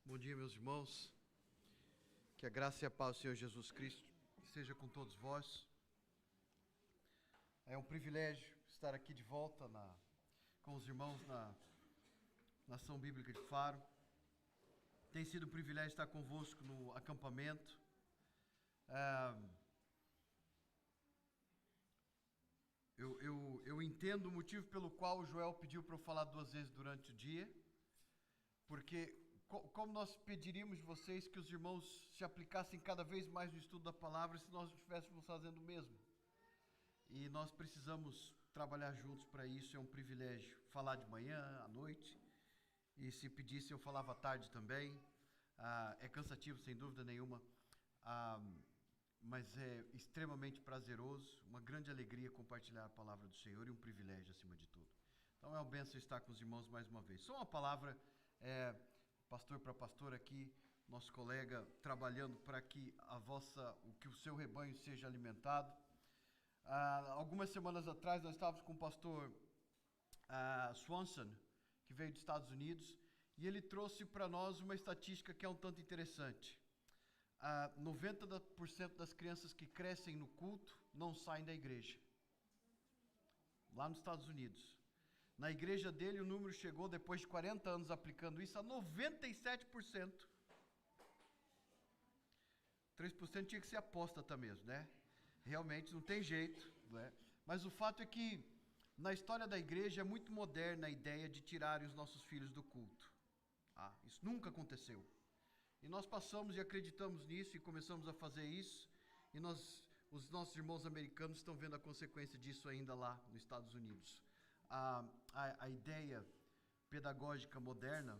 Bom dia, meus irmãos. Que a graça e a paz do Senhor Jesus Cristo esteja com todos vós. É um privilégio estar aqui de volta com os irmãos na Nação Bíblica de Faro. Tem sido um privilégio estar convosco no acampamento. Eu entendo o motivo pelo qual o Joel pediu para eu falar 2 vezes durante o dia, porque como nós pediríamos de vocês que os irmãos se aplicassem cada vez mais no estudo da palavra se nós estivéssemos fazendo o mesmo. E nós precisamos trabalhar juntos para isso, é um privilégio. Falar de manhã, à noite, e se pedisse eu falava à tarde também. É cansativo, sem dúvida nenhuma, mas é extremamente prazeroso, uma grande alegria compartilhar a palavra do Senhor e um privilégio acima de tudo. Então é uma bênção estar com os irmãos mais uma vez. Só uma palavra, pastor para pastor aqui, nosso colega, trabalhando para que o seu rebanho seja alimentado. Algumas semanas atrás nós estávamos com o pastor Swanson, que veio dos Estados Unidos, e ele trouxe para nós uma estatística que é um tanto interessante. 90% das crianças que crescem no culto não saem da igreja. Lá nos Estados Unidos. Na igreja dele, o número chegou, depois de 40 anos aplicando isso, a 97%. 3% tinha que ser apóstata mesmo, né? Realmente não tem jeito, né? Mas o fato é que na história da igreja é muito moderna a ideia de tirarem os nossos filhos do culto. Isso nunca aconteceu. E nós passamos e acreditamos nisso e começamos a fazer isso. E os nossos irmãos americanos estão vendo a consequência disso ainda lá nos Estados Unidos. A ideia pedagógica moderna,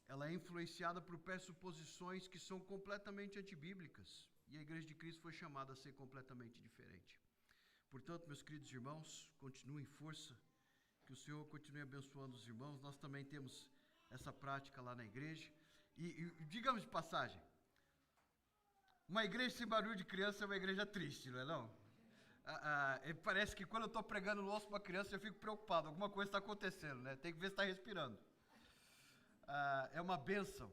ela é influenciada por pressuposições que são completamente antibíblicas. E a Igreja de Cristo foi chamada a ser completamente diferente. Portanto, meus queridos irmãos, continuem em força, que o Senhor continue abençoando os irmãos. Nós também temos essa prática lá na igreja. E digamos de passagem, uma igreja sem barulho de criança é uma igreja triste, não é não? Parece que quando eu estou pregando no osso para criança eu fico preocupado, alguma coisa está acontecendo, né? Tem que ver se está respirando. É uma bênção.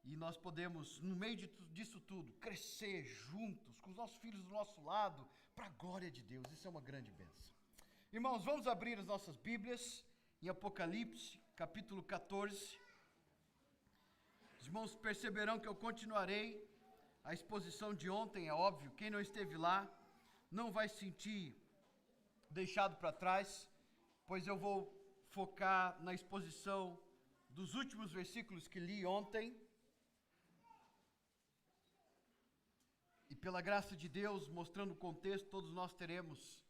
E nós podemos, no meio disso tudo, crescer juntos, com os nossos filhos do nosso lado, para a glória de Deus. Isso é uma grande bênção. Irmãos, vamos abrir as nossas Bíblias em Apocalipse, capítulo 14. Os irmãos perceberão que eu continuarei a exposição de ontem, é óbvio. Quem não esteve lá não vai se sentir deixado para trás, pois eu vou focar na exposição dos últimos versículos que li ontem. E pela graça de Deus, mostrando o contexto, todos nós teremos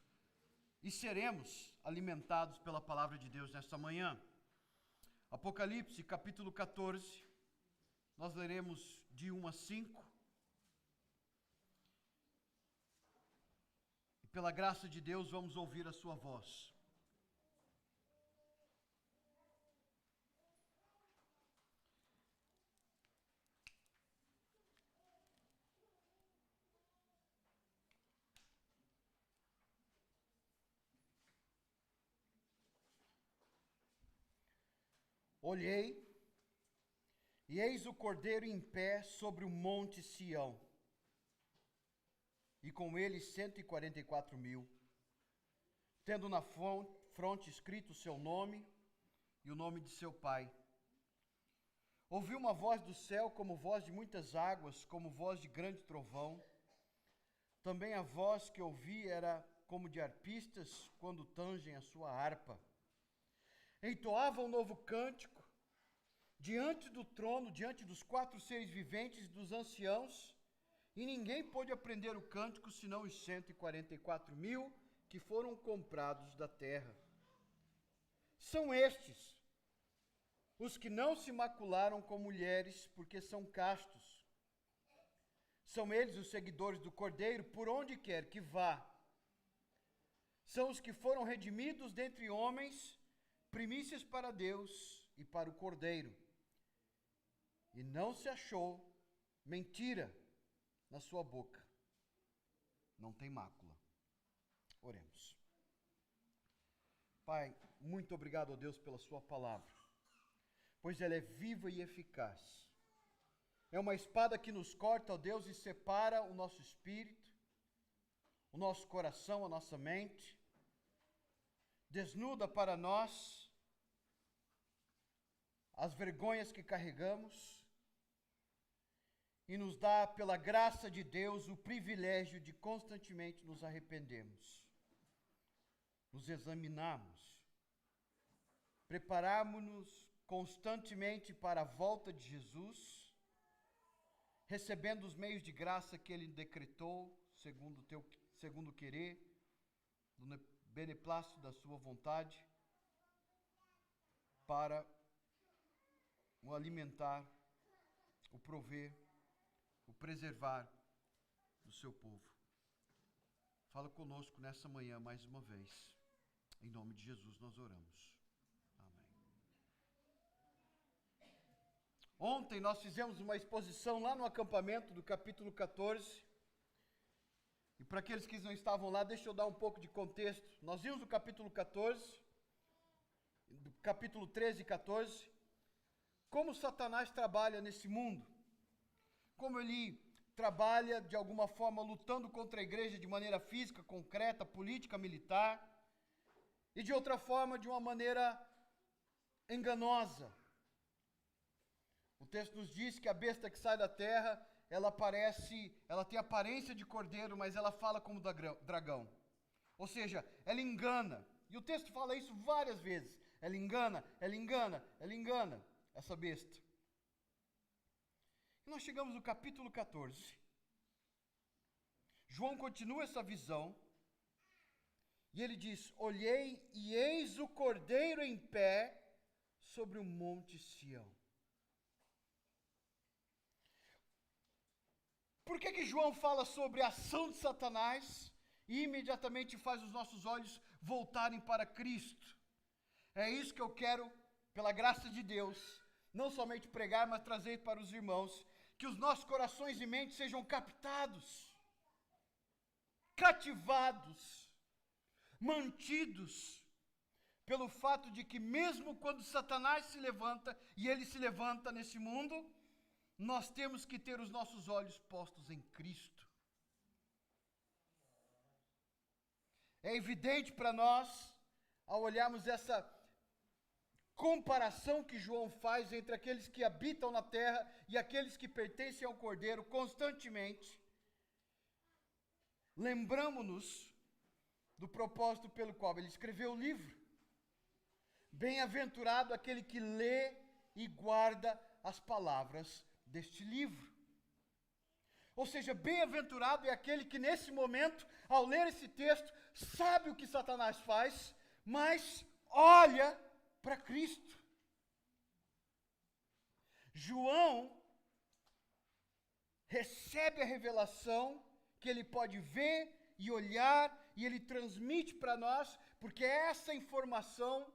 e seremos alimentados pela palavra de Deus nesta manhã. Apocalipse, capítulo 14, nós leremos de 1 a 5. E pela graça de Deus, vamos ouvir a sua voz. Olhei, e eis o Cordeiro em pé sobre o monte Sião, e com ele 144.000, tendo na fronte escrito o seu nome e o nome de seu pai. Ouvi uma voz do céu como voz de muitas águas, como voz de grande trovão. Também a voz que ouvi era como de arpistas quando tangem a sua harpa. Entoava um novo cântico diante do trono, diante dos 4 seres viventes e dos anciãos, e ninguém pôde aprender o cântico senão os 144.000 que foram comprados da terra. São estes os que não se macularam com mulheres, porque são castos. São eles os seguidores do Cordeiro, por onde quer que vá. São os que foram redimidos dentre homens, primícias para Deus e para o Cordeiro. E não se achou mentira na sua boca. Não tem mácula. Oremos. Pai, muito obrigado, ó Deus, pela sua palavra, pois ela é viva e eficaz. é uma espada que nos corta, ó Deus, e separa o nosso espírito, o nosso coração, a nossa mente, desnuda para nós as vergonhas que carregamos e nos dá, pela graça de Deus, o privilégio de constantemente nos arrependermos, nos examinarmos, prepararmos-nos constantemente para a volta de Jesus, recebendo os meios de graça que Ele decretou, segundo o querer, do beneplácito da sua vontade, para o alimentar, o prover, o preservar do seu povo. Fala conosco nessa manhã mais uma vez. Em nome de Jesus nós oramos. Amém. Ontem nós fizemos uma exposição lá no acampamento do capítulo 14. E para aqueles que não estavam lá, deixa eu dar um pouco de contexto. Nós vimos o capítulo 14, do capítulo 13 e 14, como Satanás trabalha nesse mundo. Como ele trabalha, de alguma forma, lutando contra a igreja de maneira física, concreta, política, militar, e de outra forma, de uma maneira enganosa. O texto nos diz que a besta que sai da terra, ela tem aparência de cordeiro, mas ela fala como dragão. Ou seja, ela engana. E o texto fala isso várias vezes. Ela engana, ela engana, ela engana essa besta. E nós chegamos no capítulo 14. João continua essa visão. E ele diz: olhei e eis o cordeiro em pé sobre o monte Sião. Por que João fala sobre a ação de Satanás e imediatamente faz os nossos olhos voltarem para Cristo? É isso que eu quero, pela graça de Deus, não somente pregar, mas trazer para os irmãos, que os nossos corações e mentes sejam captados, cativados, mantidos, pelo fato de que mesmo quando Satanás se levanta, e ele se levanta nesse mundo, nós temos que ter os nossos olhos postos em Cristo. É evidente para nós, ao olharmos essa comparação que João faz entre aqueles que habitam na terra e aqueles que pertencem ao Cordeiro constantemente, lembramos-nos do propósito pelo qual ele escreveu o livro. Bem-aventurado aquele que lê e guarda as palavras deste livro. Ou seja, bem-aventurado é aquele que nesse momento, ao ler esse texto, sabe o que Satanás faz, mas olha para Cristo. João recebe a revelação que ele pode ver e olhar, e ele transmite para nós, porque essa informação,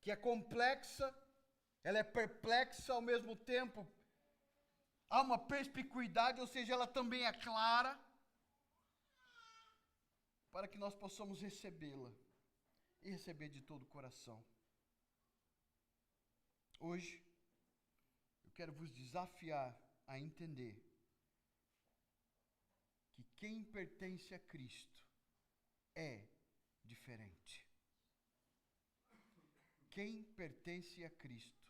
que é complexa, ela é perplexa ao mesmo tempo, há uma perspicuidade, ou seja, ela também é clara, para que nós possamos recebê-la, e receber de todo o coração. Hoje, eu quero vos desafiar a entender que quem pertence a Cristo é diferente. Quem pertence a Cristo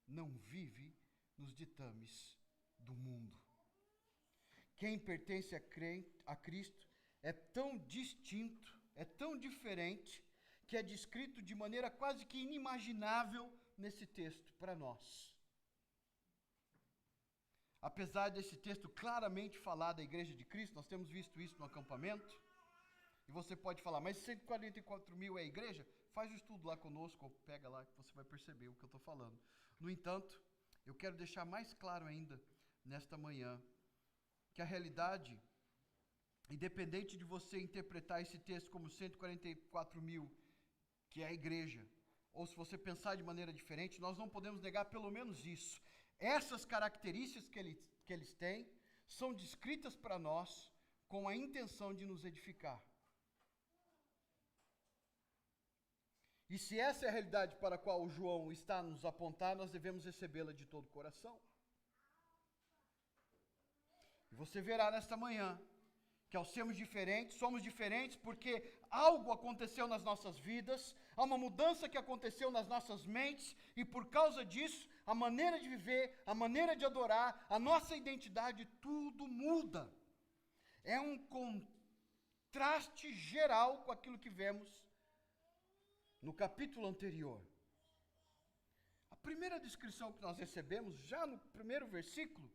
não vive nos ditames do mundo. Quem pertence a Cristo é tão distinto, é tão diferente, que é descrito de maneira quase que inimaginável nesse texto para nós. Apesar desse texto claramente falar da igreja de Cristo, nós temos visto isso no acampamento, e você pode falar, mas 144 mil é a igreja? Faz o estudo lá conosco, ou pega lá que você vai perceber o que eu estou falando. No entanto, eu quero deixar mais claro ainda, nesta manhã, que a realidade, independente de você interpretar esse texto como 144 mil, que é a igreja, ou se você pensar de maneira diferente, nós não podemos negar pelo menos isso. Essas características que eles têm são descritas para nós com a intenção de nos edificar. E se essa é a realidade para a qual o João está a nos apontar, nós devemos recebê-la de todo o coração. E você verá nesta manhã que ao sermos diferentes, somos diferentes porque algo aconteceu nas nossas vidas, há uma mudança que aconteceu nas nossas mentes, e por causa disso, a maneira de viver, a maneira de adorar, a nossa identidade, tudo muda. É um contraste geral com aquilo que vemos no capítulo anterior. A primeira descrição que nós recebemos, já no primeiro versículo,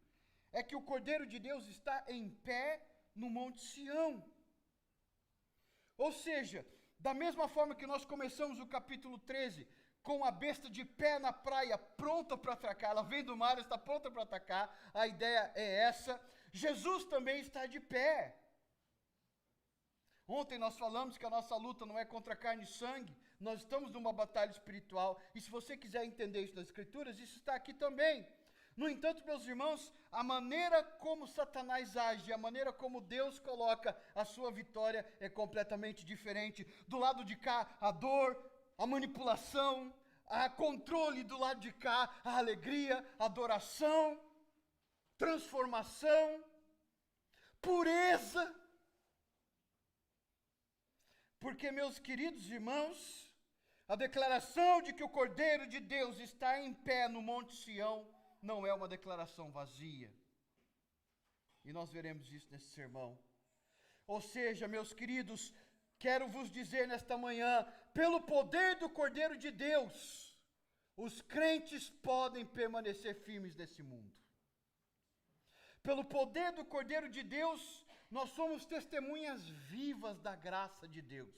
é que o Cordeiro de Deus está em pé no Monte Sião. Ou seja, da mesma forma que nós começamos o capítulo 13, com a besta de pé na praia, pronta para atacar, ela vem do mar, está pronta para atacar, a ideia é essa. Jesus também está de pé. Ontem nós falamos que a nossa luta não é contra carne e sangue, nós estamos numa batalha espiritual, e se você quiser entender isso nas Escrituras, isso está aqui também. No entanto, meus irmãos, a maneira como Satanás age, a maneira como Deus coloca a sua vitória é completamente diferente. Do lado de cá, a dor, a manipulação, a controle; do lado de cá, a alegria, a adoração, transformação, pureza. Porque, meus queridos irmãos, a declaração de que o Cordeiro de Deus está em pé no Monte Sião não é uma declaração vazia. E nós veremos isso nesse sermão. Ou seja, meus queridos, quero vos dizer nesta manhã, pelo poder do Cordeiro de Deus, os crentes podem permanecer firmes nesse mundo. Pelo poder do Cordeiro de Deus, nós somos testemunhas vivas da graça de Deus.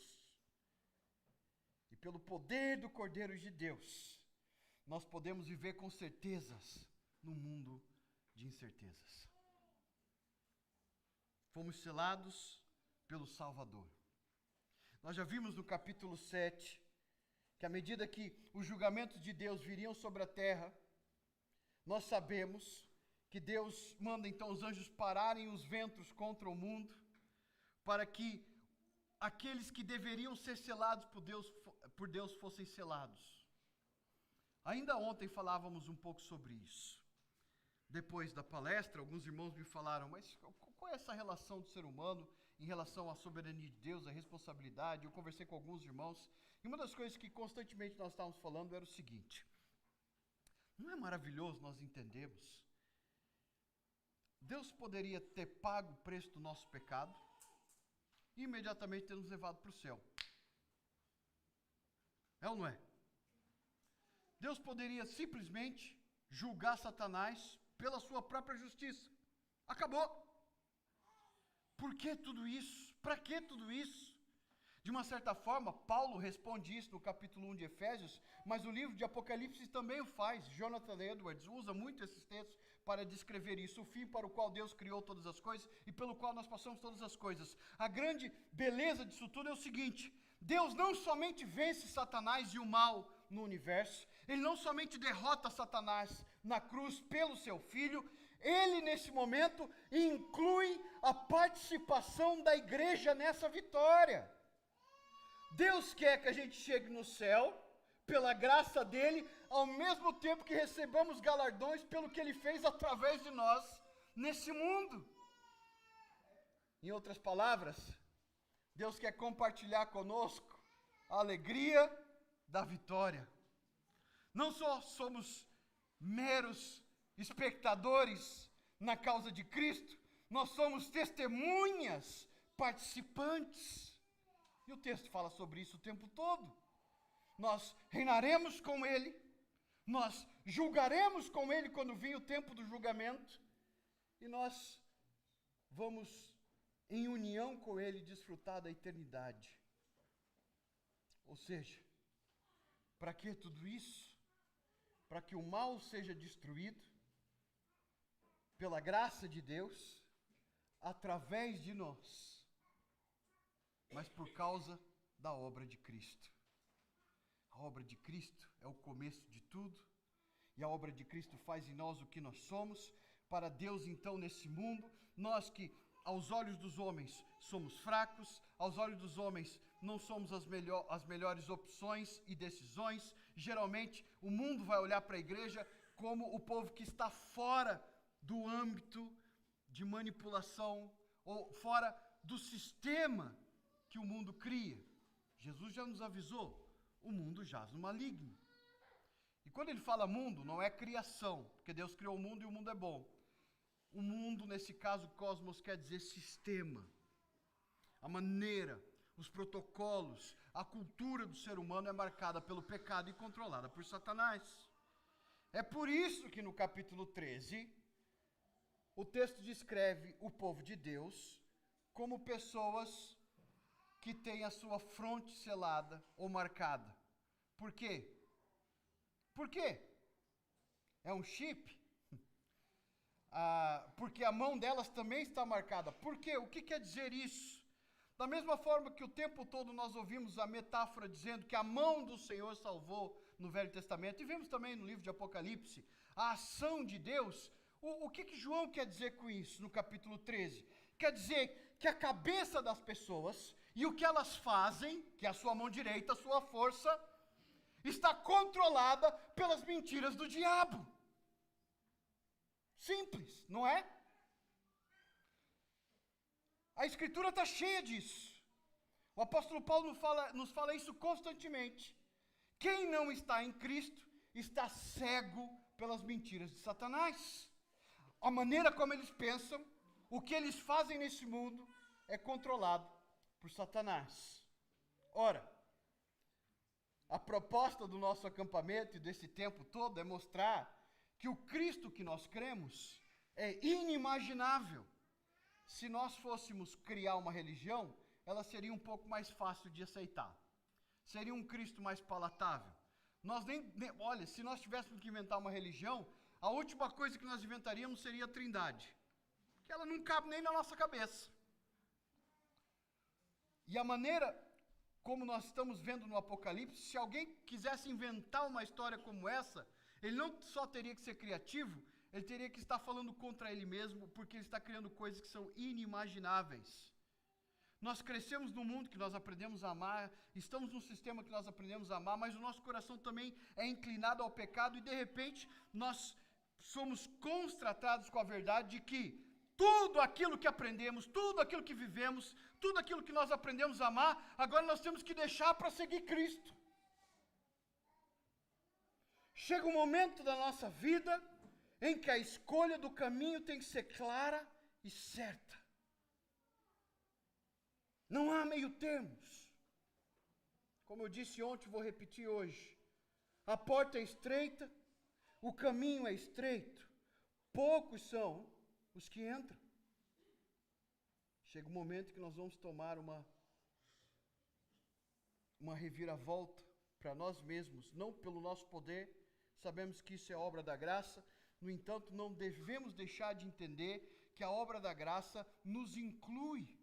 E pelo poder do Cordeiro de Deus, nós podemos viver com certezas no mundo de incertezas. Fomos selados pelo Salvador. Nós já vimos no capítulo 7, que à medida que os julgamentos de Deus viriam sobre a terra, nós sabemos que Deus manda então os anjos pararem os ventos contra o mundo, para que aqueles que deveriam ser selados por Deus fossem selados. Ainda ontem falávamos um pouco sobre isso. Depois da palestra, alguns irmãos me falaram, mas qual é essa relação do ser humano em relação à soberania de Deus, à responsabilidade? Eu conversei com alguns irmãos, e uma das coisas que constantemente nós estávamos falando era o seguinte: não é maravilhoso nós entendermos? Deus poderia ter pago o preço do nosso pecado e imediatamente ter nos levado para o céu. É ou não é? Deus poderia simplesmente julgar Satanás pela sua própria justiça. Acabou. Por que tudo isso? Para que tudo isso? De uma certa forma, Paulo responde isso no capítulo 1 de Efésios, mas o livro de Apocalipse também o faz. Jonathan Edwards usa muito esses textos para descrever isso, o fim para o qual Deus criou todas as coisas e pelo qual nós passamos todas as coisas. A grande beleza disso tudo é o seguinte: Deus não somente vence Satanás e o mal no universo, Ele não somente derrota Satanás na cruz pelo seu Filho, Ele nesse momento inclui a participação da igreja nessa vitória. Deus quer que a gente chegue no céu, pela graça dEle, ao mesmo tempo que recebamos galardões pelo que Ele fez através de nós nesse mundo. Em outras palavras, Deus quer compartilhar conosco a alegria da vitória. Não só somos meros espectadores na causa de Cristo, nós somos testemunhas, participantes. E o texto fala sobre isso o tempo todo. Nós reinaremos com Ele, nós julgaremos com Ele quando vir o tempo do julgamento, e nós vamos, em união com Ele, desfrutar da eternidade. Ou seja, para que tudo isso? Para que o mal seja destruído, pela graça de Deus, através de nós, mas por causa da obra de Cristo. A obra de Cristo é o começo de tudo, e a obra de Cristo faz em nós o que nós somos. Para Deus, então, nesse mundo, nós que aos olhos dos homens somos fracos, aos olhos dos homens não somos as melhores opções e decisões. Geralmente o mundo vai olhar para a igreja como o povo que está fora do âmbito de manipulação, ou fora do sistema que o mundo cria. Jesus já nos avisou, o mundo jaz no maligno. E quando ele fala mundo, não é criação, porque Deus criou o mundo e o mundo é bom. O mundo, nesse caso, cosmos, quer dizer sistema. A maneira, os protocolos, a cultura do ser humano é marcada pelo pecado e controlada por Satanás. É por isso que no capítulo 13, o texto descreve o povo de Deus como pessoas que têm a sua fronte selada ou marcada. Por quê? Por quê? É um chip? Porque a mão delas também está marcada. Por quê? O que quer dizer isso? Da mesma forma que o tempo todo nós ouvimos a metáfora dizendo que a mão do Senhor salvou no Velho Testamento, e vemos também no livro de Apocalipse, a ação de Deus, o que João quer dizer com isso no capítulo 13? Quer dizer que a cabeça das pessoas e o que elas fazem, que é a sua mão direita, a sua força, está controlada pelas mentiras do diabo. Simples, não é? A Escritura está cheia disso. O apóstolo Paulo nos fala isso constantemente. Quem não está em Cristo está cego pelas mentiras de Satanás. A maneira como eles pensam, o que eles fazem nesse mundo é controlado por Satanás. Ora, a proposta do nosso acampamento e desse tempo todo é mostrar que o Cristo que nós cremos é inimaginável. Se nós fôssemos criar uma religião, ela seria um pouco mais fácil de aceitar. Seria um Cristo mais palatável. Olha, se nós tivéssemos que inventar uma religião, a última coisa que nós inventaríamos seria a Trindade. Que ela não cabe nem na nossa cabeça. E a maneira como nós estamos vendo no Apocalipse, se alguém quisesse inventar uma história como essa, ele não só teria que ser criativo, ele teria que estar falando contra ele mesmo, porque ele está criando coisas que são inimagináveis. Nós crescemos num mundo que nós aprendemos a amar, estamos num sistema que nós aprendemos a amar, mas o nosso coração também é inclinado ao pecado e de repente nós somos constatados com a verdade de que tudo aquilo que aprendemos, tudo aquilo que vivemos, tudo aquilo que nós aprendemos a amar, agora nós temos que deixar para seguir Cristo. Chega um momento da nossa vida em que a escolha do caminho tem que ser clara e certa. Não há meio termos. Como eu disse ontem, vou repetir hoje. A porta é estreita, o caminho é estreito. Poucos são os que entram. Chega um momento que nós vamos tomar uma reviravolta para nós mesmos, não pelo nosso poder. Sabemos que isso é obra da graça. No entanto, não devemos deixar de entender que a obra da graça nos inclui.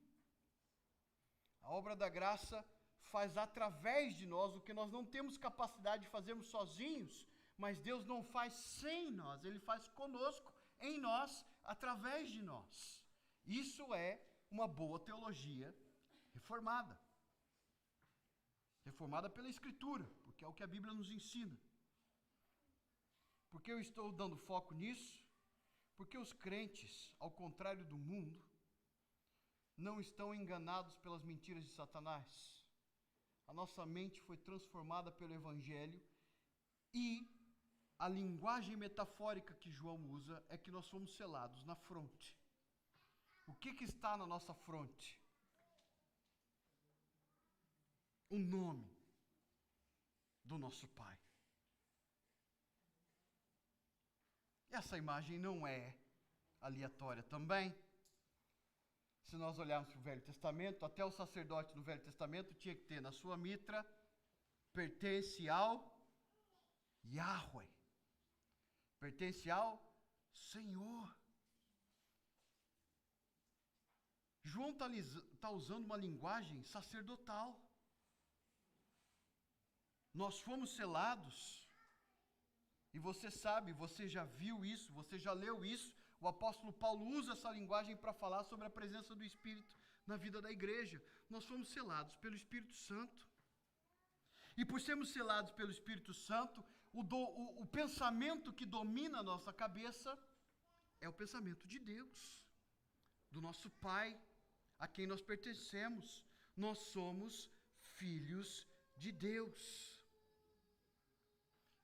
A obra da graça faz através de nós o que nós não temos capacidade de fazermos sozinhos, mas Deus não faz sem nós, Ele faz conosco, em nós, através de nós. Isso é uma boa teologia reformada. Reformada pela Escritura, porque é o que a Bíblia nos ensina. Por que eu estou dando foco nisso? Porque os crentes, ao contrário do mundo, não estão enganados pelas mentiras de Satanás. A nossa mente foi transformada pelo Evangelho e a linguagem metafórica que João usa é que nós somos selados na fronte. O que está na nossa fronte? O nome do nosso Pai. Essa imagem não é aleatória também. Se nós olharmos para o Velho Testamento, até o sacerdote no Velho Testamento tinha que ter na sua mitra, pertence ao Yahweh, pertence ao Senhor. João está usando uma linguagem sacerdotal. Nós fomos selados, e você sabe, você já viu isso, você já leu isso. O apóstolo Paulo usa essa linguagem para falar sobre a presença do Espírito na vida da igreja. Nós fomos selados pelo Espírito Santo. E por sermos selados pelo Espírito Santo, o pensamento que domina a nossa cabeça é o pensamento de Deus. do nosso Pai, a quem nós pertencemos. Nós somos filhos de Deus.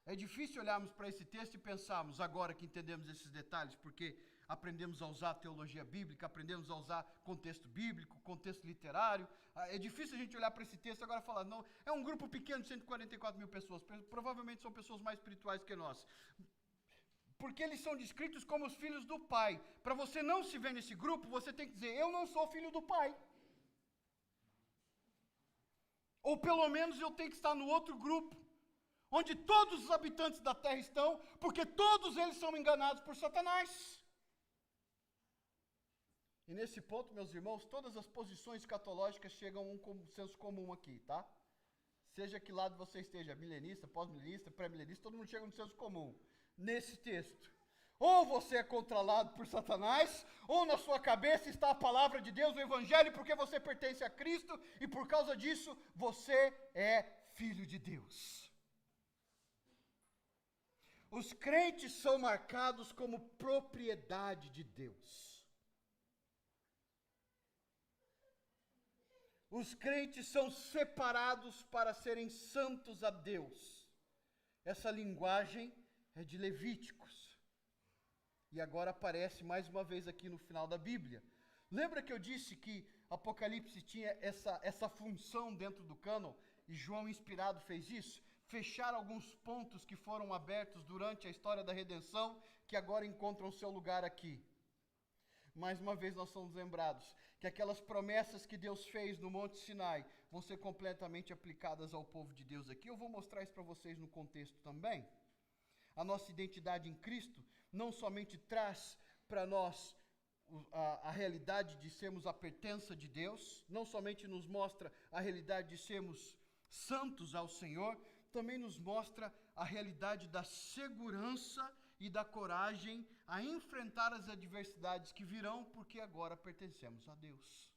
É difícil olharmos para esse texto e pensarmos, agora que entendemos esses detalhes, porque aprendemos a usar teologia bíblica, aprendemos a usar contexto bíblico, contexto literário. É difícil a gente olhar para esse texto agora e falar, não, é um grupo pequeno de 144 mil pessoas, provavelmente são pessoas mais espirituais que nós. Porque eles são descritos como os filhos do Pai. Para você não se ver nesse grupo, você tem que dizer, eu não sou filho do Pai. Ou pelo menos eu tenho que estar no outro grupo, onde todos os habitantes da terra estão, porque todos eles são enganados por Satanás. E nesse ponto, meus irmãos, todas as posições escatológicas chegam a um senso comum aqui, tá? Seja que lado você esteja, milenista, pós-milenista, pré-milenista, todo mundo chega no senso comum. Nesse texto. Ou você é controlado por Satanás, ou na sua cabeça está a palavra de Deus, o Evangelho, porque você pertence a Cristo, e por causa disso, você é filho de Deus. Os crentes são marcados como propriedade de Deus. Os crentes são separados para serem santos a Deus. Essa linguagem é de Levíticos. E agora aparece mais uma vez aqui no final da Bíblia. Lembra que eu disse que Apocalipse tinha essa função dentro do cânon? E João, inspirado, fez isso? Fechar alguns pontos que foram abertos durante a história da redenção, que agora encontram seu lugar aqui. Mais uma vez nós somos lembrados que aquelas promessas que Deus fez no Monte Sinai vão ser completamente aplicadas ao povo de Deus aqui. Eu vou mostrar isso para vocês no contexto também. A nossa identidade em Cristo não somente traz para nós a realidade de sermos a pertença de Deus, não somente nos mostra a realidade de sermos santos ao Senhor, também nos mostra a realidade da segurança e da coragem a enfrentar as adversidades que virão, porque agora pertencemos a Deus.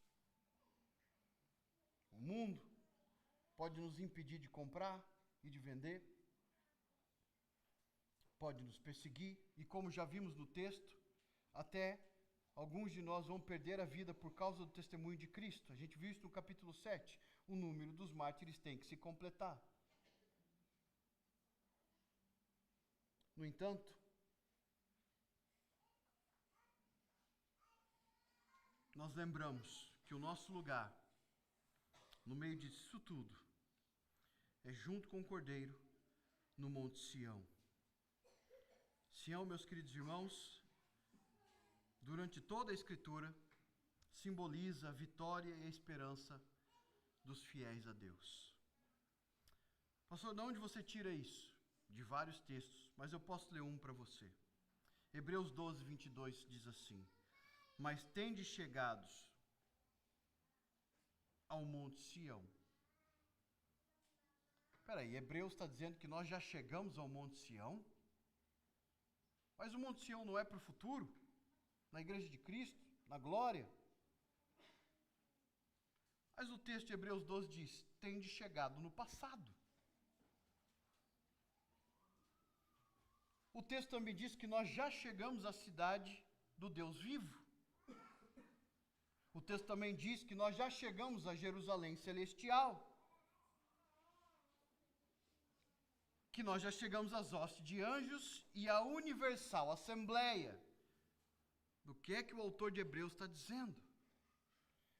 O mundo pode nos impedir de comprar e de vender, pode nos perseguir, e como já vimos no texto, até alguns de nós vão perder a vida por causa do testemunho de Cristo. A gente viu isso no capítulo 7. O número dos mártires tem que se completar. No entanto, nós lembramos que o nosso lugar, no meio disso tudo, é junto com o Cordeiro, no Monte Sião. Sião, meus queridos irmãos, durante toda a Escritura, simboliza a vitória e a esperança dos fiéis a Deus. Pastor, de onde você tira isso? De vários textos, mas eu posso ler um para você. Hebreus 12, 22 diz assim: mas tendes chegados ao Monte Sião. Espera aí, Hebreus está dizendo que nós já chegamos ao Monte Sião? Mas o Monte Sião não é para o futuro? Na igreja de Cristo? Na glória? Mas o texto de Hebreus 12 diz, tendes chegado no passado. O texto também diz que nós já chegamos à cidade do Deus vivo. O texto também diz que nós já chegamos a Jerusalém celestial. Que nós já chegamos às hostes de anjos e à universal assembleia. Do que é que o autor de Hebreus está dizendo?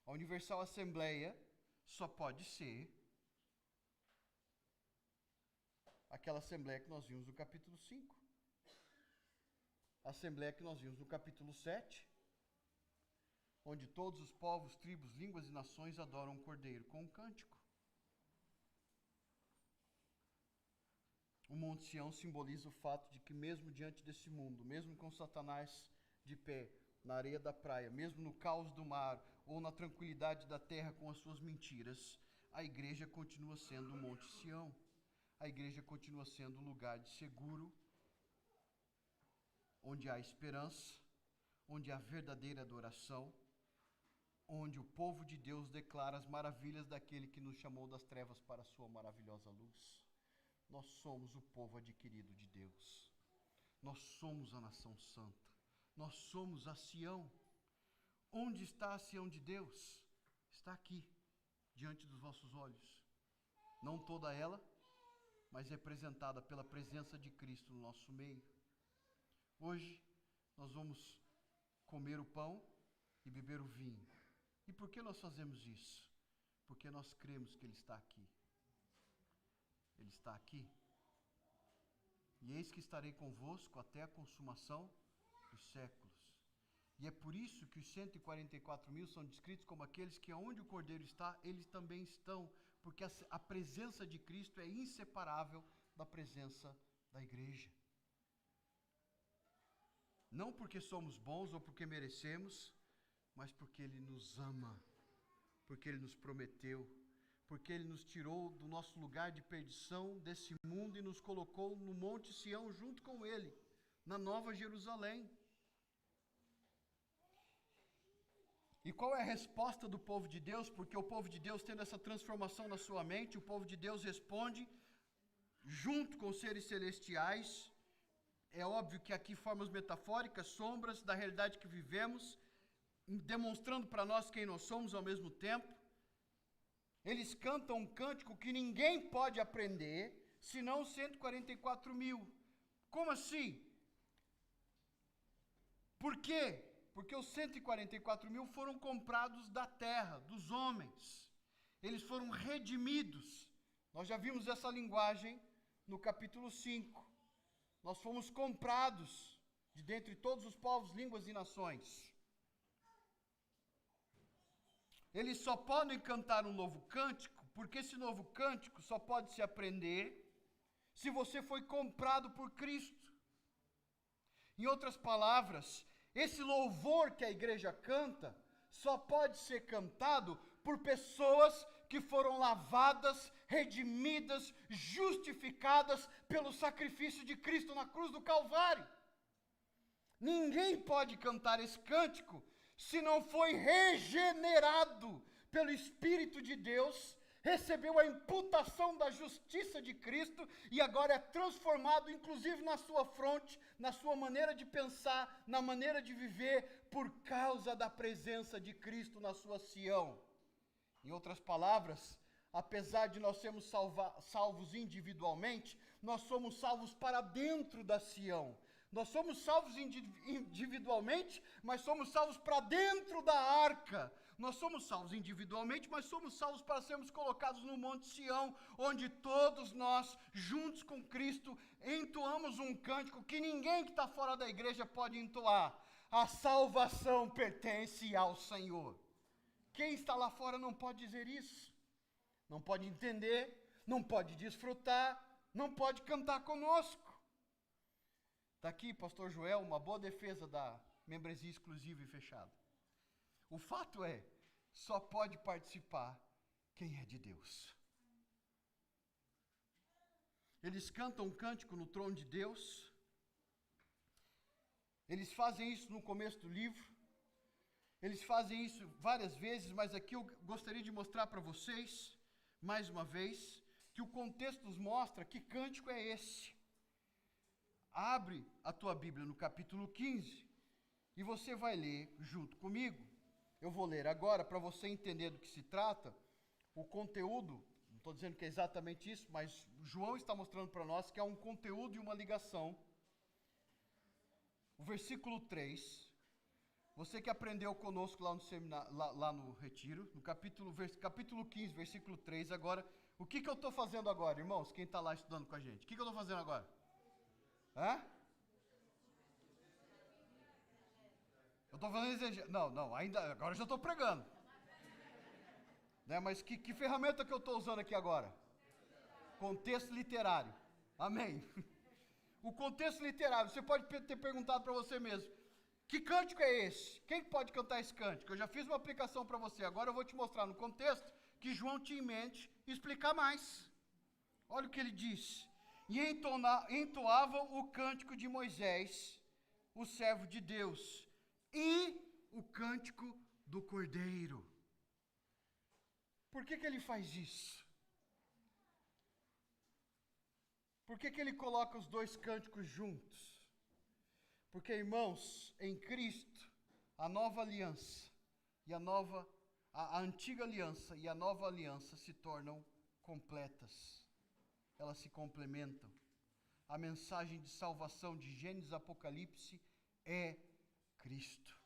A universal assembleia só pode ser aquela assembleia que nós vimos no capítulo 5. A assembleia que nós vimos no capítulo 7, onde todos os povos, tribos, línguas e nações adoram o Cordeiro com um cântico. O Monte Sião simboliza o fato de que mesmo diante desse mundo, mesmo com Satanás de pé na areia da praia, mesmo no caos do mar ou na tranquilidade da terra com as suas mentiras, a igreja continua sendo o Monte Sião. A igreja continua sendo um lugar de seguro, onde há esperança, onde há verdadeira adoração, onde o povo de Deus declara as maravilhas daquele que nos chamou das trevas para a sua maravilhosa luz. Nós somos o povo adquirido de Deus. Nós somos a nação santa. Nós somos a Sião, Onde está a Sião de Deus? Está aqui, diante dos vossos olhos. Não toda ela, mas representada pela presença de Cristo no nosso meio. Hoje, nós vamos comer o pão e beber o vinho. E por que nós fazemos isso? Porque nós cremos que Ele está aqui. Ele está aqui. E eis que estarei convosco até a consumação dos séculos. E é por isso que os 144.000 são descritos como aqueles que onde o Cordeiro está, eles também estão, porque a presença de Cristo é inseparável da presença da igreja. Não porque somos bons ou porque merecemos, mas porque Ele nos ama, porque Ele nos prometeu, porque Ele nos tirou do nosso lugar de perdição desse mundo e nos colocou no Monte Sião junto com Ele, na Nova Jerusalém. E qual é a resposta do povo de Deus? Porque o povo de Deus, tendo essa transformação na sua mente, o povo de Deus responde junto com os seres celestiais. É óbvio que aqui formas metafóricas, sombras da realidade que vivemos, demonstrando para nós quem nós somos ao mesmo tempo. Eles cantam um cântico que ninguém pode aprender, senão 144.000. Como assim? Por quê? Porque os 144.000 foram comprados da terra, dos homens. Eles foram redimidos. Nós já vimos essa linguagem no capítulo 5. Nós fomos comprados de dentre todos os povos, línguas e nações. Eles só podem cantar um novo cântico, porque esse novo cântico só pode se aprender se você foi comprado por Cristo. Em outras palavras, esse louvor que a igreja canta só pode ser cantado por pessoas que foram lavadas, redimidas, justificadas pelo sacrifício de Cristo na cruz do Calvário. Ninguém pode cantar esse cântico se não foi regenerado pelo Espírito de Deus, recebeu a imputação da justiça de Cristo e agora é transformado, inclusive na sua fronte, na sua maneira de pensar, na maneira de viver, por causa da presença de Cristo na sua Sião. Em outras palavras, apesar de nós sermos salvos individualmente, nós somos salvos para dentro da Sião. Nós somos salvos individualmente, mas somos salvos para dentro da arca. Nós somos salvos individualmente, mas somos salvos para sermos colocados no Monte Sião, onde todos nós, juntos com Cristo, entoamos um cântico que ninguém que está fora da igreja pode entoar. A salvação pertence ao Senhor. Quem está lá fora não pode dizer isso. Não pode entender, não pode desfrutar, não pode cantar conosco. Está aqui, pastor Joel, uma boa defesa da membresia exclusiva e fechada. O fato é, só pode participar quem é de Deus. Eles cantam um cântico no trono de Deus. Eles fazem isso no começo do livro. Eles fazem isso várias vezes, mas aqui eu gostaria de mostrar para vocês, mais uma vez, que o contexto nos mostra que cântico é esse. Abre a tua Bíblia no capítulo 15 e você vai ler junto comigo. Eu vou ler agora para você entender do que se trata. O conteúdo, não estou dizendo que é exatamente isso, mas João está mostrando para nós que há um conteúdo e uma ligação. O versículo 3, você que aprendeu conosco lá no seminário, lá no retiro, no capítulo 15, versículo 3, agora, o que eu estou fazendo agora, irmãos? Quem está lá estudando com a gente? O que eu estou fazendo agora? Eu estou fazendo exegese. Não, ainda, agora eu já estou pregando. Né, mas que ferramenta que eu estou usando aqui agora? Contexto literário. Amém. O contexto literário, você pode ter perguntado para você mesmo, que cântico é esse? Quem pode cantar esse cântico? Eu já fiz uma aplicação para você, agora eu vou te mostrar no contexto que João tinha em mente e explicar mais. Olha o que ele diz. E entoavam o cântico de Moisés, o servo de Deus, e o cântico do Cordeiro. Por que ele faz isso? Por que ele coloca os dois cânticos juntos? Porque, irmãos, em Cristo, a nova aliança, e a antiga aliança e a nova aliança se tornam completas. Elas se complementam. A mensagem de salvação de Gênesis e Apocalipse é Cristo.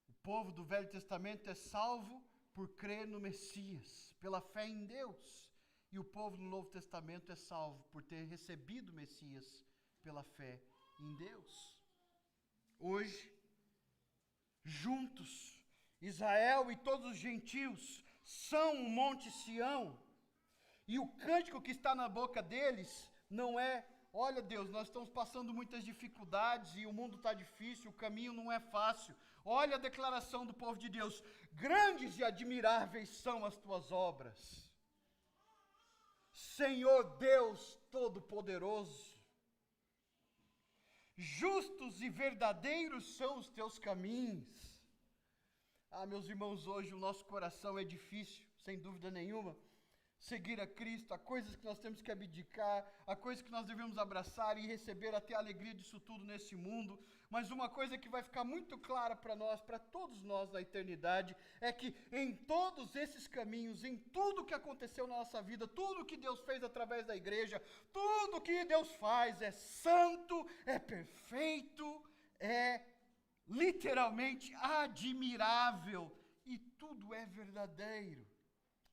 O povo do Velho Testamento é salvo por crer no Messias, pela fé em Deus. E o povo do Novo Testamento é salvo por ter recebido o Messias pela fé em Deus. Hoje, juntos, Israel e todos os gentios são o Monte Sião. E o cântico que está na boca deles não é: olha Deus, nós estamos passando muitas dificuldades e o mundo está difícil, o caminho não é fácil. Olha a declaração do povo de Deus: grandes e admiráveis são as tuas obras. Senhor Deus Todo-Poderoso, justos e verdadeiros são os teus caminhos. Ah, meus irmãos, hoje o nosso coração é difícil, sem dúvida nenhuma, seguir a Cristo. Há coisas que nós temos que abdicar, há coisas que nós devemos abraçar e receber até a alegria disso tudo nesse mundo. Mas uma coisa que vai ficar muito clara para nós, para todos nós na eternidade, é que em todos esses caminhos, em tudo que aconteceu na nossa vida, tudo que Deus fez através da igreja, tudo que Deus faz é santo, é perfeito, é literalmente admirável e tudo é verdadeiro.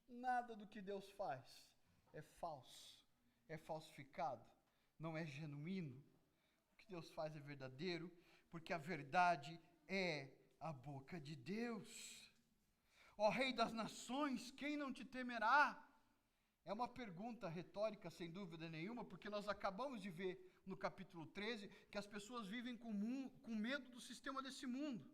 Nada do que Deus faz é falso, é falsificado, não é genuíno. O que Deus faz é verdadeiro, porque a verdade é a boca de Deus. Ó Rei das nações, quem não te temerá? É uma pergunta retórica, sem dúvida nenhuma, porque nós acabamos de ver no capítulo 13 que as pessoas vivem com medo do sistema desse mundo.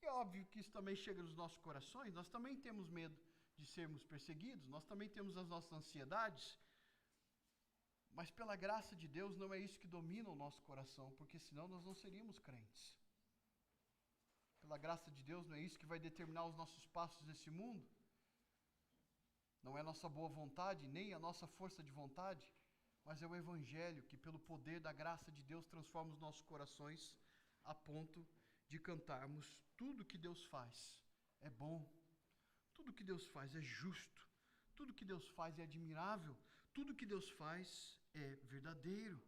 E é óbvio que isso também chega nos nossos corações, nós também temos medo de sermos perseguidos, nós também temos as nossas ansiedades, mas pela graça de Deus não é isso que domina o nosso coração, porque senão nós não seríamos crentes. Pela graça de Deus não é isso que vai determinar os nossos passos nesse mundo. Não é a nossa boa vontade, nem a nossa força de vontade, mas é o Evangelho que pelo poder da graça de Deus transforma os nossos corações a ponto de cantarmos: tudo que Deus faz é bom, tudo que Deus faz é justo, tudo que Deus faz é admirável, tudo que Deus faz é verdadeiro.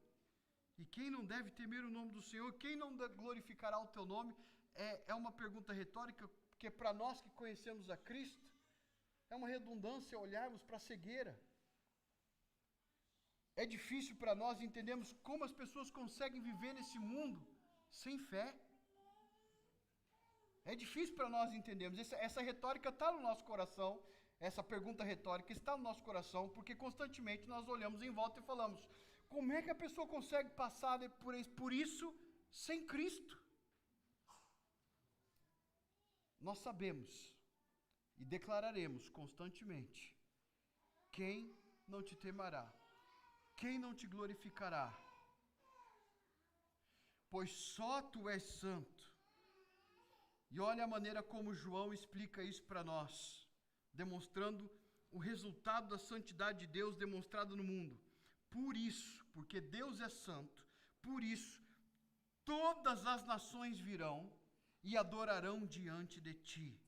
E quem não deve temer o nome do Senhor, quem não glorificará o teu nome? É uma pergunta retórica, porque para nós que conhecemos a Cristo, é uma redundância olharmos para a cegueira. É difícil para nós entendermos como as pessoas conseguem viver nesse mundo sem fé. É difícil para nós entendermos. Essa retórica está no nosso coração, essa pergunta retórica está no nosso coração, porque constantemente nós olhamos em volta e falamos: como é que a pessoa consegue passar por isso sem Cristo? Nós sabemos e declararemos constantemente: quem não te temerá? Quem não te glorificará? Pois só tu és santo. E olha a maneira como João explica isso para nós, demonstrando o resultado da santidade de Deus demonstrado no mundo. Por isso, porque Deus é santo, por isso todas as nações virão e adorarão diante de ti.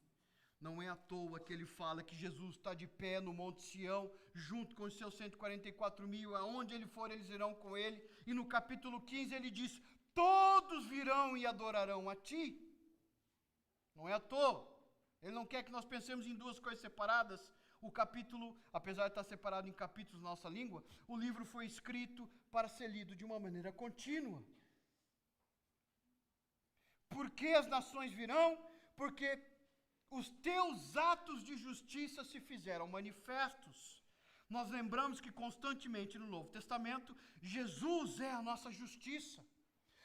Não é à toa que ele fala que Jesus está de pé no Monte Sião, junto com os seus 144 mil, aonde ele for eles irão com ele. E no capítulo 15 ele diz: todos virão e adorarão a ti. Não é à toa. Ele não quer que nós pensemos em duas coisas separadas. O capítulo, apesar de estar separado em capítulos na nossa língua, o livro foi escrito para ser lido de uma maneira contínua. Por que as nações virão? Porque os teus atos de justiça se fizeram manifestos. Nós lembramos que constantemente no Novo Testamento, Jesus é a nossa justiça.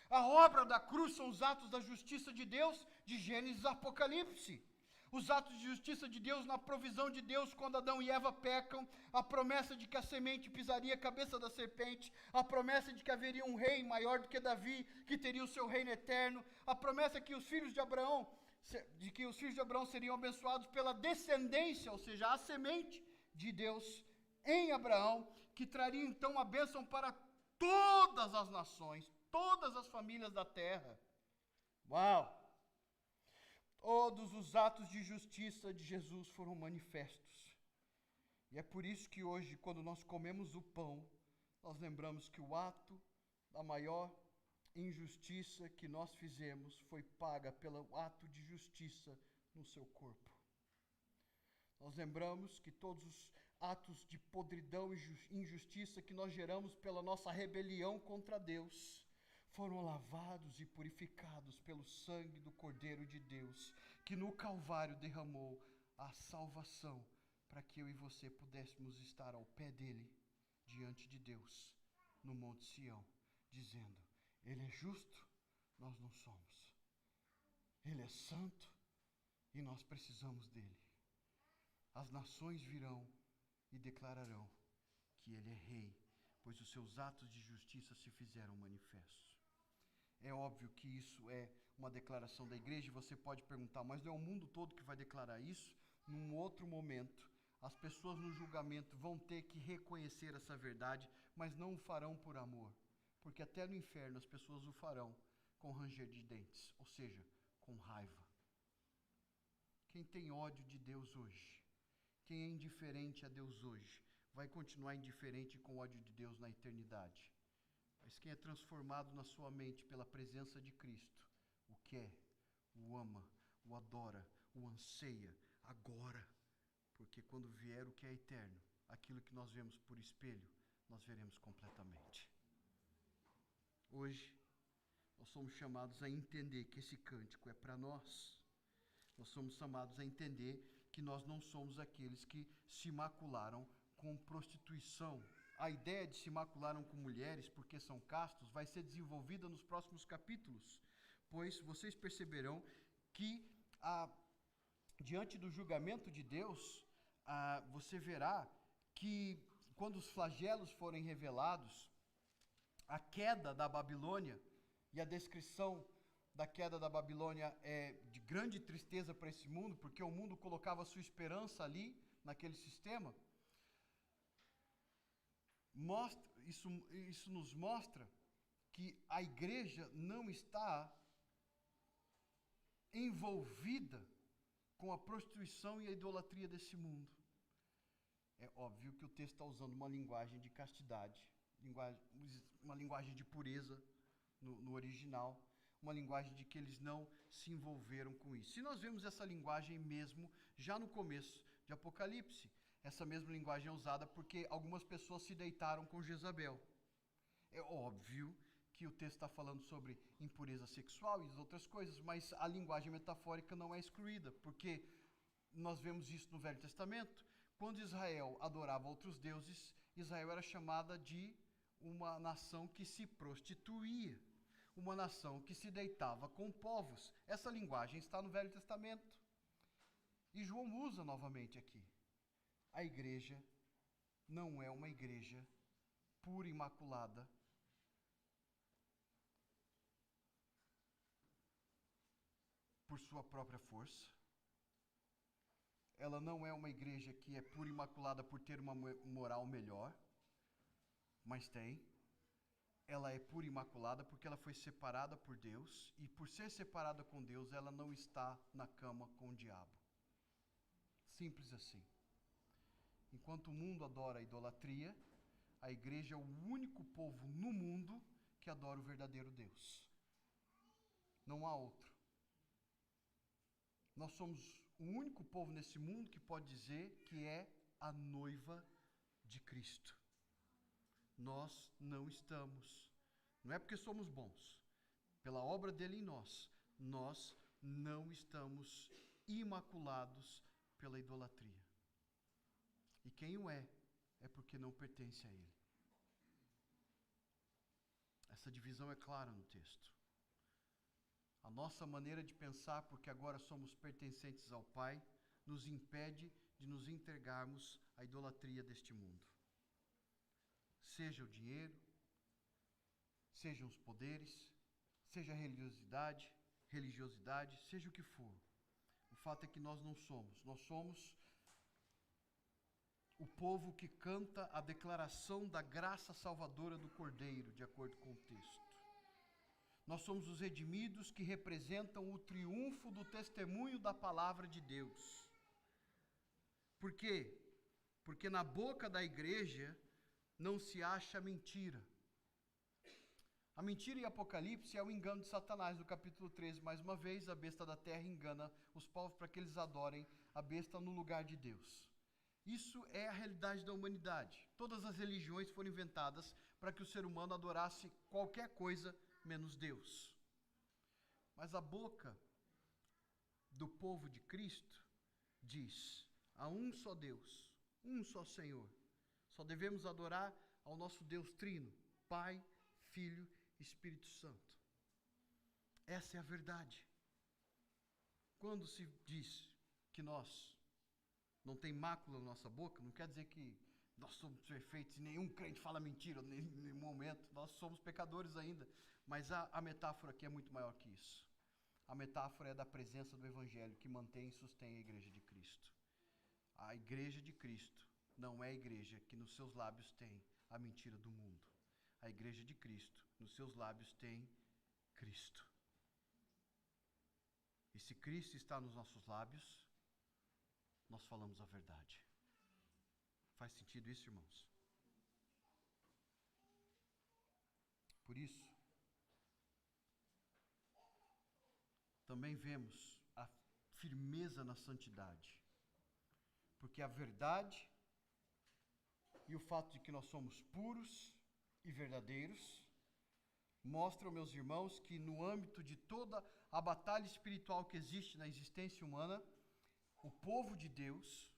A obra da cruz são os atos da justiça de Deus, de Gênesis a Apocalipse. Os atos de justiça de Deus na provisão de Deus quando Adão e Eva pecam, a promessa de que a semente pisaria a cabeça da serpente, a promessa de que haveria um rei maior do que Davi, que teria o seu reino eterno, a promessa que os filhos de Abraão seriam abençoados pela descendência, ou seja, a semente de Deus em Abraão, que traria então a bênção para todas as nações, todas as famílias da terra. Uau! Todos os atos de justiça de Jesus foram manifestos. E é por isso que hoje, quando nós comemos o pão, nós lembramos que o ato da maior injustiça que nós fizemos foi paga pelo ato de justiça no seu corpo. Nós lembramos que todos os atos de podridão e injustiça que nós geramos pela nossa rebelião contra Deus foram lavados e purificados pelo sangue do Cordeiro de Deus, que no Calvário derramou a salvação para que eu e você pudéssemos estar ao pé dele, diante de Deus, no Monte Sião, dizendo: Ele é justo, nós não somos. Ele é santo e nós precisamos dele. As nações virão e declararão que ele é rei, pois os seus atos de justiça se fizeram manifestos. É óbvio que isso é uma declaração da igreja, e você pode perguntar, mas não é o mundo todo que vai declarar isso? Num outro momento, as pessoas no julgamento vão ter que reconhecer essa verdade, mas não o farão por amor, porque até no inferno as pessoas o farão com ranger de dentes, ou seja, com raiva. Quem tem ódio de Deus hoje, quem é indiferente a Deus hoje, vai continuar indiferente com o ódio de Deus na eternidade. Mas quem é transformado na sua mente pela presença de Cristo, o quer, o ama, o adora, o anseia agora, porque quando vier o que é eterno, aquilo que nós vemos por espelho, nós veremos completamente. Hoje, nós somos chamados a entender que esse cântico é para nós. Nós somos chamados a entender que nós não somos aqueles que se macularam com prostituição. A ideia de se macularam com mulheres porque são castos vai ser desenvolvida nos próximos capítulos, pois vocês perceberão que diante do julgamento de Deus, você verá que quando os flagelos forem revelados, a queda da Babilônia, e a descrição da queda da Babilônia é de grande tristeza para esse mundo, porque o mundo colocava sua esperança ali, naquele sistema. Isso nos mostra que a igreja não está envolvida com a prostituição e a idolatria desse mundo. É óbvio que o texto está usando uma linguagem de castidade, uma linguagem de pureza no original, uma linguagem de que eles não se envolveram com isso. Se nós vemos essa linguagem mesmo já no começo de Apocalipse, essa mesma linguagem é usada porque algumas pessoas se deitaram com Jezabel. É óbvio que o texto está falando sobre impureza sexual e outras coisas, mas a linguagem metafórica não é excluída, porque nós vemos isso no Velho Testamento. Quando Israel adorava outros deuses, Israel era chamada de uma nação que se prostituía, uma nação que se deitava com povos. Essa linguagem está no Velho Testamento. E João usa novamente aqui. A igreja não é uma igreja pura e imaculada, por sua própria força. Ela não é uma igreja que é pura e imaculada por ter uma moral melhor, mas tem. Ela é pura e imaculada porque ela foi separada por Deus, e por ser separada com Deus, ela não está na cama com o diabo. Simples assim. Enquanto o mundo adora a idolatria, a igreja é o único povo no mundo que adora o verdadeiro Deus. Não há outro. Nós somos o único povo nesse mundo que pode dizer que é a noiva de Cristo. Nós não estamos, não é porque somos bons, pela obra dele em nós não estamos imaculados pela idolatria. E quem o é porque não pertence a ele. Essa divisão é clara no texto. A nossa maneira de pensar, porque agora somos pertencentes ao Pai, nos impede de nos entregarmos à idolatria deste mundo. Seja o dinheiro, sejam os poderes, seja a religiosidade, seja o que for. O fato é que nós não somos. Nós somos o povo que canta a declaração da graça salvadora do Cordeiro, de acordo com o texto. Nós somos os redimidos que representam o triunfo do testemunho da palavra de Deus. Por quê? Porque na boca da igreja não se acha mentira. A mentira em Apocalipse é o engano de Satanás, no capítulo 13. Mais uma vez, a besta da terra engana os povos para que eles adorem a besta no lugar de Deus. Isso é a realidade da humanidade. Todas as religiões foram inventadas para que o ser humano adorasse qualquer coisa menos Deus. Mas a boca do povo de Cristo diz: há um só Deus, um só Senhor. Só devemos adorar ao nosso Deus trino, Pai, Filho e Espírito Santo. Essa é a verdade. Quando se diz que nós não tem mácula na nossa boca, não quer dizer que nós somos perfeitos e nenhum crente fala mentira em nenhum momento. Nós somos pecadores ainda. Mas a metáfora aqui é muito maior que isso. A metáfora é da presença do Evangelho que mantém e sustém a igreja de Cristo. A igreja de Cristo não é a igreja que nos seus lábios tem a mentira do mundo. A igreja de Cristo, nos seus lábios, tem Cristo. E se Cristo está nos nossos lábios, nós falamos a verdade. Faz sentido isso, irmãos? Por isso, também vemos a firmeza na santidade. Porque a verdade e o fato de que nós somos puros e verdadeiros mostram, meus irmãos, que no âmbito de toda a batalha espiritual que existe na existência humana, o povo de Deus,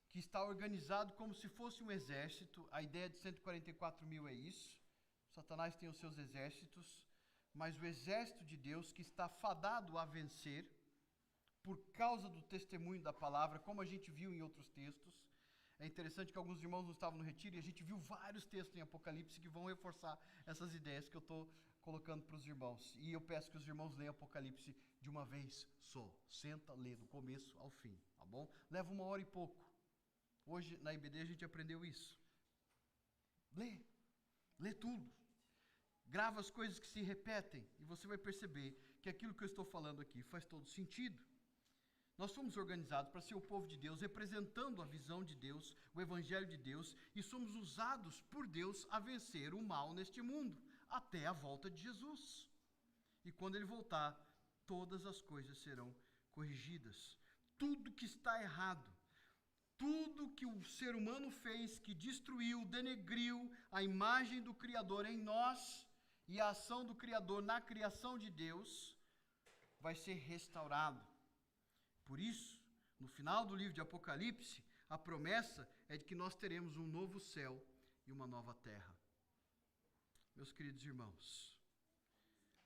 que está organizado como se fosse um exército, a ideia de 144 mil é isso, Satanás tem os seus exércitos, mas o exército de Deus que está fadado a vencer, por causa do testemunho da palavra, como a gente viu em outros textos. É interessante que alguns irmãos não estavam no retiro e a gente viu vários textos em Apocalipse que vão reforçar essas ideias que eu estou colocando para os irmãos. E eu peço que os irmãos leiam Apocalipse de uma vez só. Senta, lê do começo ao fim, tá bom? Leva 1 hora e pouco. Hoje na IBD a gente aprendeu isso. Lê tudo. Grava as coisas que se repetem e você vai perceber que aquilo que eu estou falando aqui faz todo sentido. Nós somos organizados para ser o povo de Deus, representando a visão de Deus, o Evangelho de Deus, e somos usados por Deus a vencer o mal neste mundo, até a volta de Jesus. E quando Ele voltar, todas as coisas serão corrigidas. Tudo que está errado, tudo que o ser humano fez, que destruiu, denegriu a imagem do Criador em nós, e a ação do Criador na criação de Deus, vai ser restaurado. Por isso, no final do livro de Apocalipse, a promessa é de que nós teremos um novo céu e uma nova terra. Meus queridos irmãos,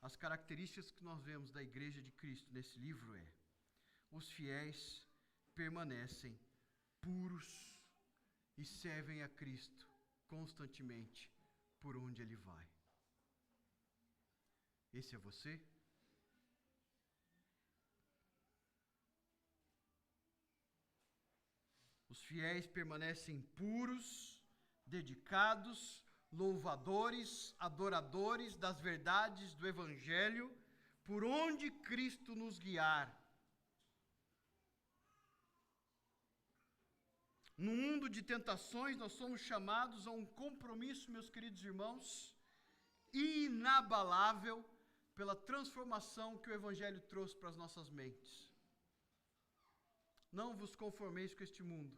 as características que nós vemos da igreja de Cristo nesse livro é: os fiéis permanecem puros e servem a Cristo constantemente por onde Ele vai. Esse é você? Os fiéis permanecem puros, dedicados, louvadores, adoradores das verdades do Evangelho, por onde Cristo nos guiar. No mundo de tentações, nós somos chamados a um compromisso, meus queridos irmãos, inabalável pela transformação que o Evangelho trouxe para as nossas mentes. Não vos conformeis com este mundo,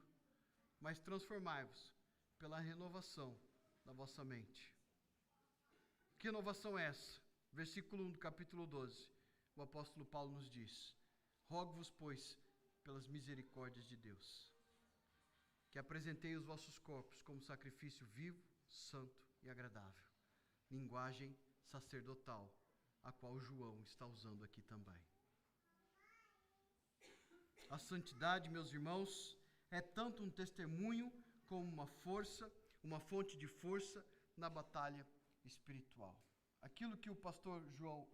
mas transformai-vos pela renovação da vossa mente. Que renovação é essa? Versículo 1 do capítulo 12, o apóstolo Paulo nos diz: rogo-vos, pois, pelas misericórdias de Deus, que apresentei os vossos corpos como sacrifício vivo, santo e agradável, linguagem sacerdotal, a qual João está usando aqui também. A santidade, meus irmãos, é tanto um testemunho como uma força, uma fonte de força na batalha espiritual. Aquilo que o pastor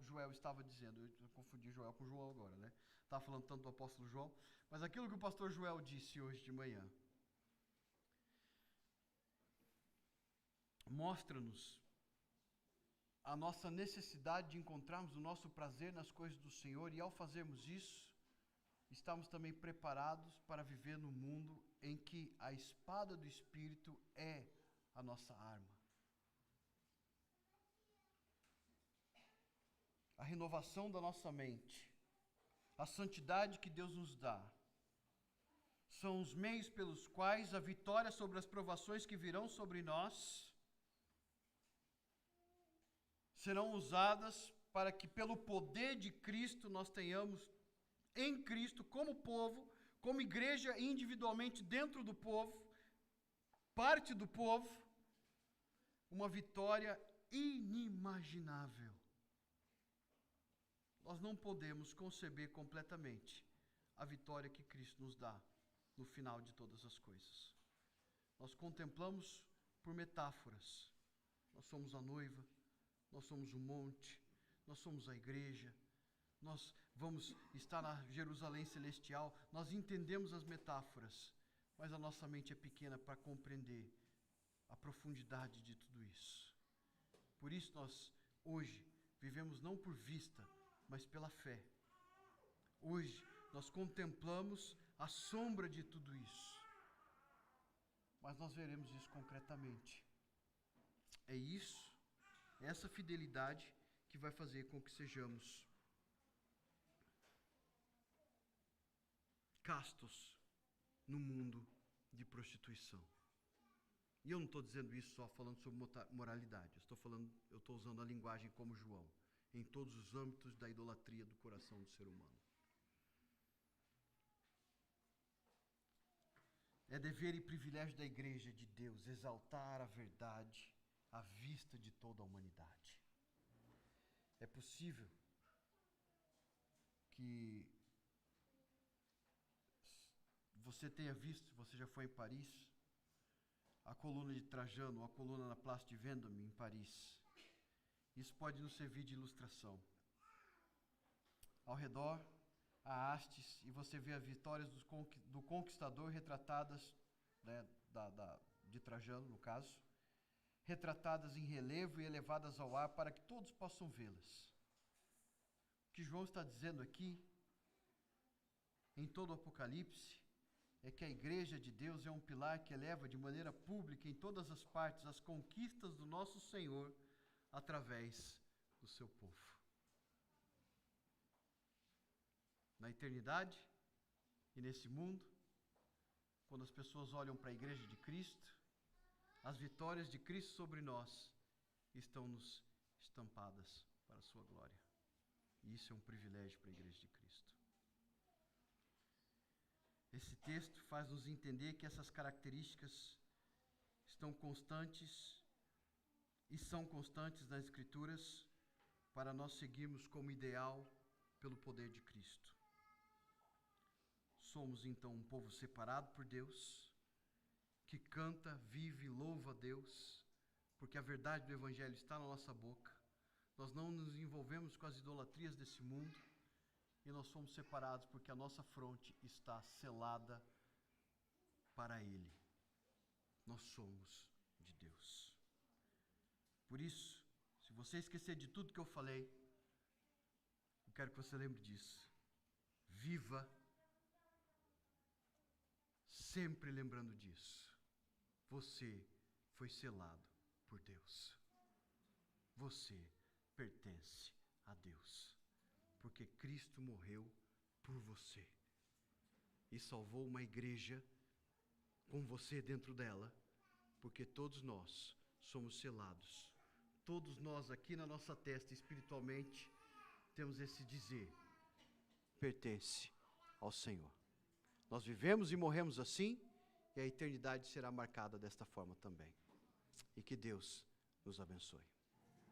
Joel estava dizendo, eu confundi Joel com João agora, né? Estava falando tanto do apóstolo João, mas aquilo que o pastor Joel disse hoje de manhã, mostra-nos a nossa necessidade de encontrarmos o nosso prazer nas coisas do Senhor, e ao fazermos isso, estamos também preparados para viver no mundo em que a espada do Espírito é a nossa arma. A renovação da nossa mente, a santidade que Deus nos dá, são os meios pelos quais a vitória sobre as provações que virão sobre nós serão usadas para que, pelo poder de Cristo, nós tenhamos em Cristo, como povo, como igreja individualmente dentro do povo, parte do povo, uma vitória inimaginável. Nós não podemos conceber completamente a vitória que Cristo nos dá no final de todas as coisas. Nós contemplamos por metáforas. Nós somos a noiva, nós somos o monte, nós somos a igreja, nós vamos estar na Jerusalém celestial, nós entendemos as metáforas, mas a nossa mente é pequena para compreender a profundidade de tudo isso. Por isso nós, hoje, vivemos não por vista, mas pela fé. Hoje, nós contemplamos a sombra de tudo isso, mas nós veremos isso concretamente. É isso, essa fidelidade que vai fazer com que sejamos castos no mundo de prostituição. E eu não estou dizendo isso só falando sobre moralidade, eu estou usando a linguagem como João, em todos os âmbitos da idolatria do coração do ser humano. É dever e privilégio da igreja de Deus exaltar a verdade à vista de toda a humanidade. É possível que você tenha visto, se você já foi em Paris, a coluna de Trajano, a coluna na Place de Vendôme, em Paris. Isso pode nos servir de ilustração. Ao redor, há hastes, e você vê as vitórias do conquistador retratadas, né, de Trajano, no caso, retratadas em relevo e elevadas ao ar para que todos possam vê-las. O que João está dizendo aqui, em todo o Apocalipse, é que a igreja de Deus é um pilar que eleva de maneira pública em todas as partes as conquistas do nosso Senhor através do seu povo. Na eternidade e nesse mundo, quando as pessoas olham para a igreja de Cristo, as vitórias de Cristo sobre nós estão-nos estampadas para a sua glória. E isso é um privilégio para a igreja de Cristo. Esse texto faz-nos entender que essas características estão constantes e são constantes nas Escrituras para nós seguirmos como ideal pelo poder de Cristo. Somos então um povo separado por Deus, que canta, vive e louva a Deus, porque a verdade do Evangelho está na nossa boca. Nós não nos envolvemos com as idolatrias desse mundo, e nós somos separados porque a nossa fronte está selada para Ele. Nós somos de Deus. Por isso, se você esquecer de tudo que eu falei, eu quero que você lembre disso. Viva sempre lembrando disso. Você foi selado por Deus. Você pertence a Deus. Porque Cristo morreu por você. E salvou uma igreja com você dentro dela. Porque todos nós somos selados. Todos nós aqui na nossa testa, espiritualmente, temos esse dizer: pertence ao Senhor. Nós vivemos e morremos assim, e a eternidade será marcada desta forma também. E que Deus nos abençoe.